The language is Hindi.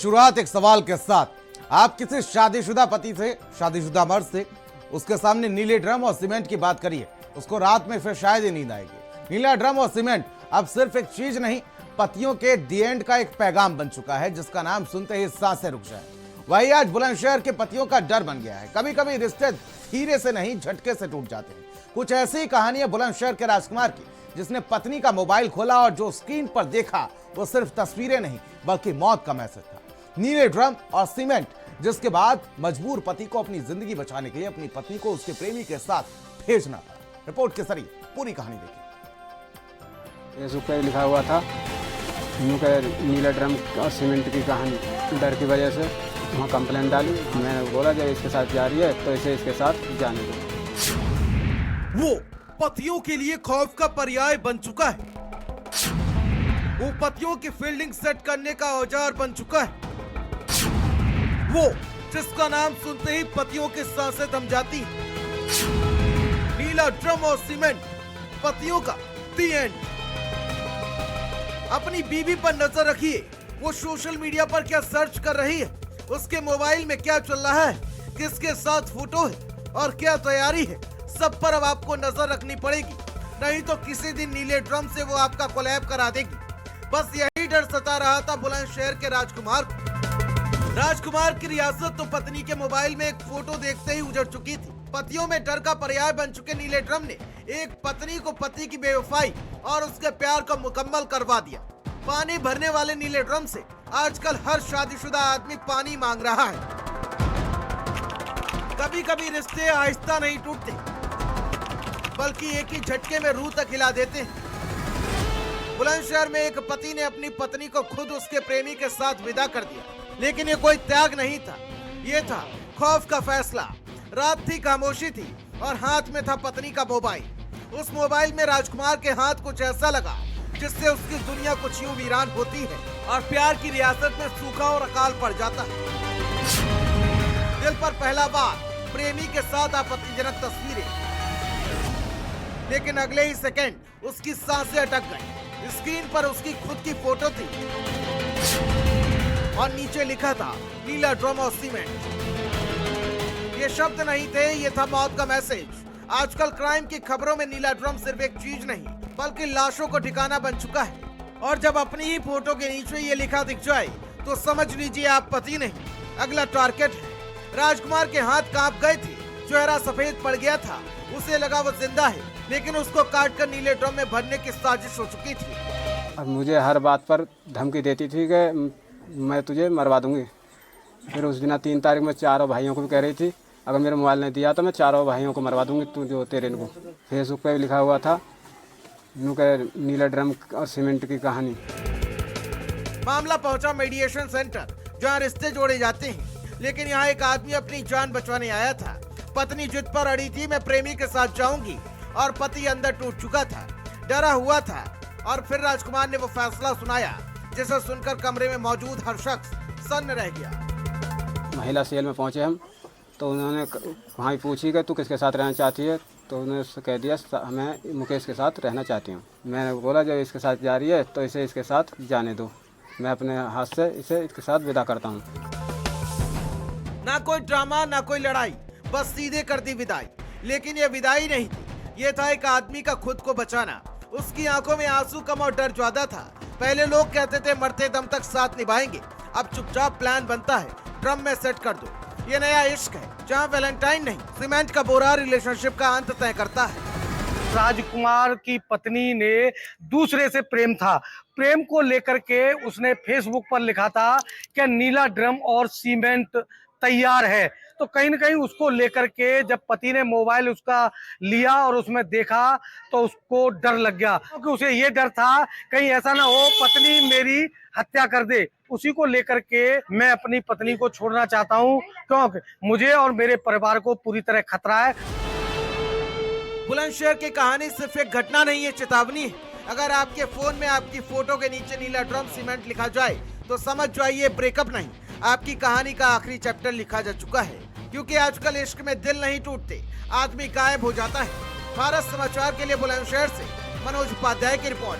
शुरुआत एक सवाल के साथ। आप किसी शादीशुदा पति से, शादीशुदा मर्द से, उसके सामने नीले ड्रम और सीमेंट की बात करिए, उसको रात में फिर शायद ही नींद आएगी। नीला ड्रम और सीमेंट अब सिर्फ एक चीज नहीं, पतियों के दी एंड का एक पैगाम बन चुका है, जिसका नाम सुनते ही सांसें रुक जाए। वही आज बुलंदशहर के पतियों का डर बन गया है। कभी कभी रिश्ते धीरे से नहीं, झटके से टूट जाते हैं। कुछ ऐसी ही कहानी है बुलंदशहर के राजकुमार की, जिसने पत्नी का मोबाइल खोला और जो स्क्रीन पर देखा वो सिर्फ तस्वीरें नहीं बल्कि मौत का मैसेज था। नीले ड्रम और सीमेंट, जिसके बाद मजबूर पति को अपनी जिंदगी बचाने के लिए अपनी पत्नी को उसके प्रेमी के साथ भेजना पड़ा। रिपोर्ट के जरिए पूरी कहानी देखिए। फेसबुक पे लिखा हुआ था नीला ड्रम और सीमेंट की कहानी। डर की वजह से वहाँ कंप्लेंट डाली। मैंने बोला जब इसके साथ जा रही है तो इसे इसके साथ जाने दो। वो पतियों के लिए खौफ का पर्याय बन चुका है। वो पतियों की फील्डिंग सेट करने का औजार बन चुका है। वो जिसका नाम सुनते ही पतियों के सांसें थम जाती है। नीला ड्रम और सीमेंट, पतियों का दी एंड। अपनी बीवी पर नजर रखिए। वो सोशल मीडिया पर क्या सर्च कर रही है, उसके मोबाइल में क्या चल रहा है, किसके साथ फोटो है और क्या तैयारी है, सब पर अब आपको नजर रखनी पड़ेगी। नहीं तो किसी दिन नीले ड्रम से वो आपका कोलैब करा देगी। बस यही डर सता रहा था बुलंदशहर के राजकुमार को। राजकुमार की रियासत तो पत्नी के मोबाइल में एक फोटो देखते ही उजड़ चुकी थी। पतियों में डर का पर्याय बन चुके नीले ड्रम ने एक पत्नी को पति की बेवफाई और उसके प्यार को मुकम्मल करवा दिया। पानी भरने वाले नीले ड्रम से आजकल हर शादीशुदा आदमी पानी मांग रहा है। कभी कभी रिश्ते आहिस्ता नहीं टूटते, बल्कि एक ही झटके में रूह तक हिला देते हैं। बुलंदशहर में एक पति ने अपनी पत्नी को खुद उसके प्रेमी के साथ विदा कर दिया, लेकिन ये कोई त्याग नहीं था, ये था खौफ का फैसला। रात थी, खामोशी थी और हाथ में था पत्नी का मोबाइल। उस मोबाइल में राजकुमार के हाथ कुछ ऐसा लगा जिससे उसकी दुनिया कुछ यूं वीरान होती है और प्यार की रियासत में सूखा और अकाल पड़ जाता है। दिल पर पहला बार प्रेमी के साथ आपत्तिजनक तस्वीरें, लेकिन अगले ही सेकंड उसकी सांसें अटक गई। स्क्रीन पर उसकी खुद की फोटो थी और नीचे लिखा था नीला ड्रम और सीमेंट। ये शब्द नहीं थे, ये था मौत का मैसेज। आजकल क्राइम की खबरों में नीला ड्रम सिर्फ एक चीज नहीं बल्कि लाशों को ठिकाना बन चुका है। और जब अपनी ही फोटो के नीचे ये लिखा दिख जाए तो समझ लीजिए आप पति नहीं, अगला टारगेट है। राजकुमार के हाथ कांप गए थे, चेहरा सफेद पड़ गया था। उसे लगा वो जिंदा है, लेकिन उसको काट कर नीले ड्रम में भरने की साजिश हो चुकी थी। अब मुझे हर बात पर धमकी देती थी कि मैं तुझे मरवा दूंगी। फिर उस दिन 3 तारीख में चारों भाइयों को भी कह रही थी अगर मेरा मोबाइल नहीं दिया तो मैं चारों भाइयों को मरवा दूंगी, तू जो तेरे को। फेसबुक पे लिखा हुआ था नीला ड्रम और सीमेंट की कहानी। मामला पहुंचा मीडिएशन सेंटर, जहां रिश्ते जोड़े जाते हैं। लेकिन यहाँ एक आदमी अपनी जान बचाने आया था। पत्नी जिद पर अड़ी थी, मैं प्रेमी के साथ जाऊंगी, और पति अंदर टूट चुका था, डरा हुआ था। और फिर राजकुमार ने वो फैसला सुनाया जिसे सुनकर कमरे में मौजूद हर शख्स सन्न रह गया। महिला सेल में पहुंचे हम, तो उन्होंने वहाँ पूछी कि तू किसके साथ रहना चाहती है, तो उन्होंने उससे कह दिया मैं मुकेश के साथ रहना चाहती हूँ। मैंने बोला जब इसके साथ जा रही है तो इसे इसके साथ जाने दो, मैं अपने हाथ से इसे इसके साथ विदा करता हूँ। ना कोई ड्रामा, ना कोई लड़ाई, बस सीधे कर दी विदाई। लेकिन ये विदाई नहीं थी, ये था एक आदमी का खुद को बचाना। उसकी आंखों में आंसू कम और डर ज्यादा था। पहले लोग कहते थे मरते दम तक साथ निभाएंगे, अब चुपचाप प्लान बनता है ड्रम में सेट कर दो। ये नया इश्क है, जहाँ वैलेंटाइन नहीं सीमेंट का बोरा रिलेशनशिप का अंत तय करता है। राजकुमार की पत्नी ने दूसरे से प्रेम था। प्रेम को लेकर के उसने फेसबुक पर लिखा था कि नीला ड्रम और सीमेंट तैयार है। तो कहीं न कहीं उसको लेकर के जब पति ने मोबाइल उसका लिया और उसमें देखा तो उसको डर लग गया, क्योंकि उसे ये डर था कहीं ऐसा ना हो पत्नी मेरी हत्या कर दे। उसी को लेकर के मैं अपनी पत्नी को छोड़ना चाहता हूं, क्योंकि मुझे और मेरे परिवार को पूरी तरह खतरा है। बुलंदशहर की कहानी सिर्फ एक घटना नहीं है, चेतावनी है। अगर आपके फोन में आपकी फोटो के नीचे नीला ड्रम सीमेंट लिखा जाए तो समझ जाइए ब्रेकअप नहीं, आपकी कहानी का आखिरी चैप्टर लिखा जा चुका है। क्योंकि आजकल इश्क में दिल नहीं टूटते, आदमी गायब हो जाता है। भारत समाचार के लिए बुलंदशहर से मनोज उपाध्याय की रिपोर्ट।